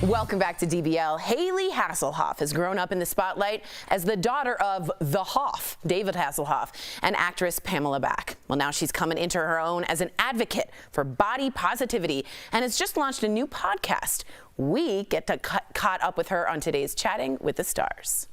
Welcome back to DBL. Hayley Hasselhoff has grown up in the spotlight as the daughter of the Hoff, David Hasselhoff, and actress Pamela Bach. Well, now she's coming into her own as an advocate for body positivity and has just launched a new podcast. We get to caught up with her on today's Chatting with the Stars.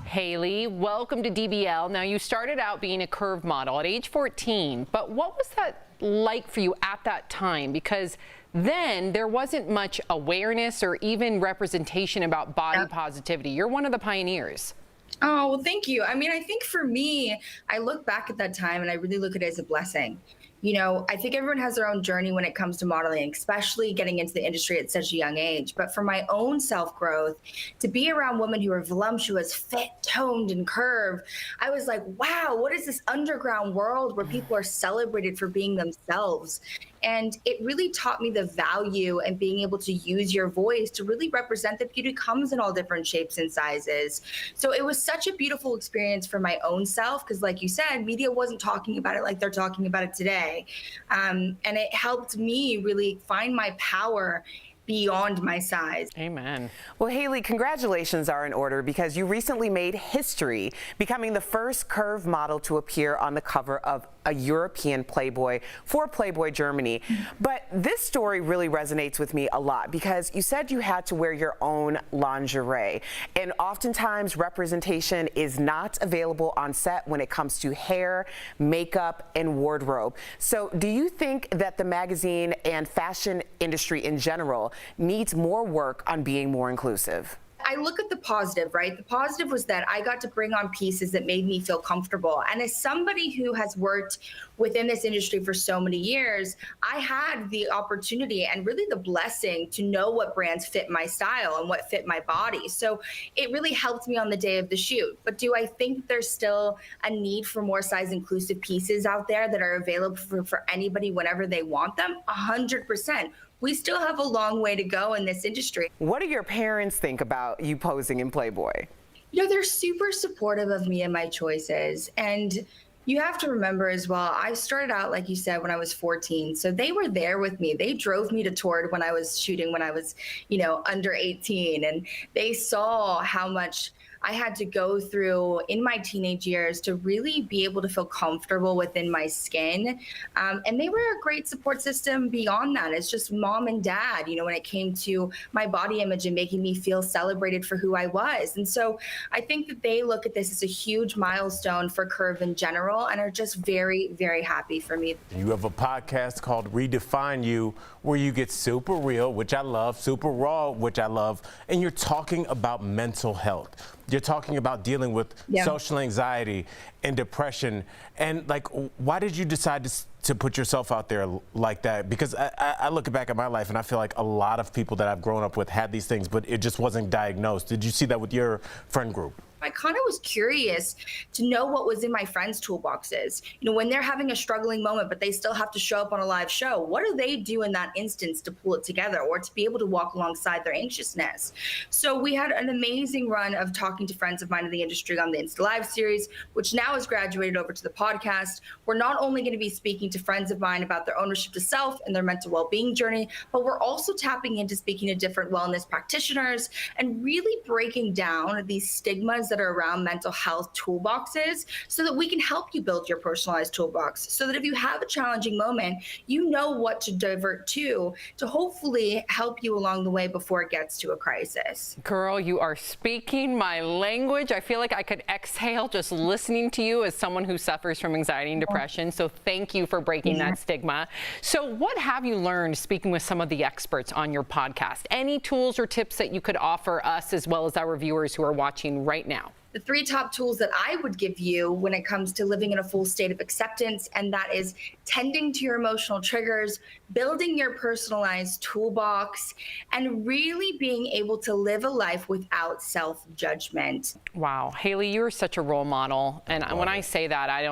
Hayley, welcome to DBL. Now, you started out being a curve model at age 14, but what was that like for you at that time? Because then there wasn't much awareness or even representation about body positivity. You're one of the pioneers. Oh, well, thank you. I mean, I think for me, I look back at that time and I really look at it as a blessing. You know, I think everyone has their own journey when it comes to modeling, especially getting into the industry at such a young age. But for my own self-growth, to be around women who are voluptuous, fit, toned, and curved, I was like, wow, what is this underground world where people are celebrated for being themselves? And it really taught me the value and being able to use your voice to really represent that beauty comes in all different shapes and sizes. So it was such a beautiful experience for my own self, because like you said, media wasn't talking about it like they're talking about it today. And it helped me really find my power beyond my size. Amen. Well, Hayley, congratulations are in order because you recently made history, becoming the first curve model to appear on the cover of a European Playboy for Playboy Germany. But this story really resonates with me a lot because you said you had to wear your own lingerie, and oftentimes representation is not available on set when it comes to hair, makeup, and wardrobe. So do you think that the magazine and fashion industry in general needs more work on being more inclusive? I look at the positive, right? The positive was that I got to bring on pieces that made me feel comfortable. And as somebody who has worked within this industry for so many years, I had the opportunity and really the blessing to know what brands fit my style and what fit my body. So it really helped me on the day of the shoot. But do I think there's still a need for more size inclusive pieces out there that are available for anybody whenever they want them? 100%. We still have a long way to go in this industry. What do your parents think about you posing in Playboy? You know, they're super supportive of me and my choices. And you have to remember as well, I started out, like you said, when I was 14. So they were there with me. They drove me to Tord when I was shooting, when I was, you know, under 18. And they saw how much I had to go through in my teenage years to really be able to feel comfortable within my skin. And they were a great support system beyond that. It's just mom and dad, you know, when it came to my body image and making me feel celebrated for who I was. And so I think that they look at this as a huge milestone for curve in general and are just very, very happy for me. You have a podcast called Redefine You, where you get super real, which I love, super raw, which I love, and you're talking about mental health. You're talking about dealing with social anxiety and depression. And like, why did you decide to put yourself out there like that? Because I look back at my life and I feel like a lot of people that I've grown up with had these things, but it just wasn't diagnosed. Did you see that with your friend group? I kind of was curious to know what was in my friends' toolboxes. You know, when they're having a struggling moment, but they still have to show up on a live show, what do they do in that instance to pull it together or to be able to walk alongside their anxiousness? So we had an amazing run of talking to friends of mine in the industry on the Insta Live series, which now has graduated over to the podcast. We're not only going to be speaking to friends of mine about their ownership to self and their mental well-being journey, but we're also tapping into speaking to different wellness practitioners and really breaking down these stigmas that are around mental health toolboxes so that we can help you build your personalized toolbox so that if you have a challenging moment, you know what to divert to hopefully help you along the way before it gets to a crisis. Girl, you are speaking my language. I feel like I could exhale just listening to you as someone who suffers from anxiety and depression. So thank you for breaking that stigma. So what have you learned speaking with some of the experts on your podcast? Any tools or tips that you could offer us as well as our viewers who are watching right now? The 3 top tools that I would give you when it comes to living in a full state of acceptance, and that is tending to your emotional triggers, building your personalized toolbox, and really being able to live a life without self-judgment. Wow, Hayley, you're such a role model, and when I say that, I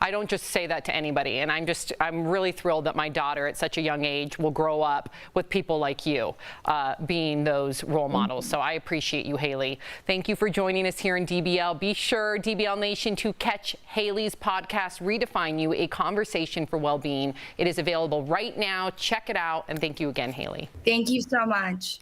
don't just say that to anybody. And I'm really thrilled that my daughter, at such a young age, will grow up with people like you being those role models. So I appreciate you, Hayley. Thank you for joining us here in DBL. Be sure, DBL Nation, to catch Hayley's podcast, Redefine You, a conversation conversation for well-being. It is available right now. Check it out. And thank you again, Hayley. Thank you so much.